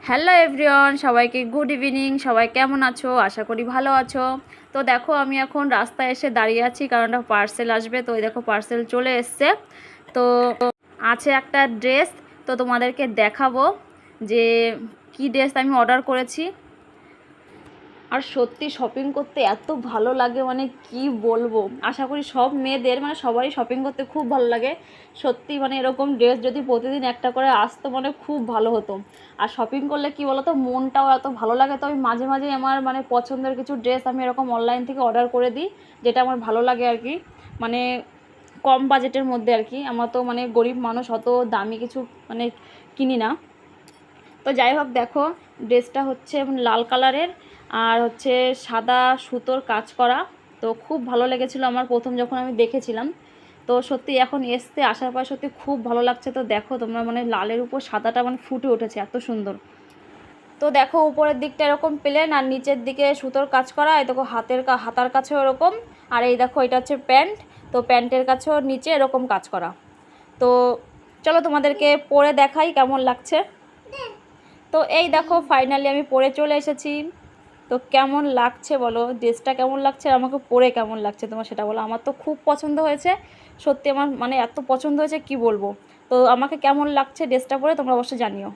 Hello everyone, সবাইকে good evening. সবাই কেমন আছো? আশা করি ভালো আছো। তো দেখো আমি এখন রাস্তায় এসে দাঁড়িয়ে আছি, কারণ একটা পার্সেল আসবে। তো এই দেখো পার্সেল চলে এসছে। তো আছে একটা ড্রেস, তো তোমাদেরকে দেখাবো যে কি ড্রেস আমি অর্ডার করেছি। আর সত্যি শপিং করতে এত ভালো লাগে, মানে কি বলবো। আশা করি সব মেয়েদের, মানে সবারই শপিং করতে খুব ভালো লাগে। সত্যি মানে এরকম ড্রেস যদি প্রতিদিন একটা করে আসতো মানে খুব ভালো হতো। আর শপিং করলে কি বলতো, মনটাও এত ভালো লাগে। তো আমি মাঝে মাঝে আমার মানে পছন্দের কিছু ড্রেস আমি এরকম অনলাইন থেকে অর্ডার করে দিই, যেটা আমার ভালো লাগে আর কি। মানে কম বাজেটের মধ্যে আর কি। আমার তো মানে গরিব মানুষ, অত দামি কিছু মানে কিনি না। তো যাই হোক, দেখো ড্রেসটা হচ্ছে লাল কালারের, আর হচ্ছে সাদা সুতোর কাজ করা। তো খুব ভালো লেগেছিলো আমার প্রথম যখন আমি দেখেছিলাম। তো সত্যি এখন এসতে আসার পর সত্যি খুব ভালো লাগছে। তো দেখো তোমরা, মানে লালের উপর সাদাটা মানে ফুটে উঠেছে, এত সুন্দর। তো দেখো উপরের দিকটা এরকম প্লেন, আর নিচের দিকে সুতোর কাজ করা। এই দেখো হাতার কাছেও এরকম। আর এই দেখো এটা হচ্ছে প্যান্ট। তো প্যান্টের কাছেও নিচে এরকম কাজ করা। তো চলো তোমাদেরকে পরে দেখাই কেমন লাগছে। তো এই দেখো ফাইনালি আমি পরে চলে এসেছি। তো কেমন লাগছে বলো, ড্রেসটা কেমন লাগছে, আর আমাকে পরে কেমন লাগছে তোমার সেটা বলো। আমার তো খুব পছন্দ হয়েছে, সত্যি আমার মানে এত পছন্দ হয়েছে কি বলবো। তো আমাকে কেমন লাগছে ড্রেসটা পরে তোমরা অবশ্যই জানিও।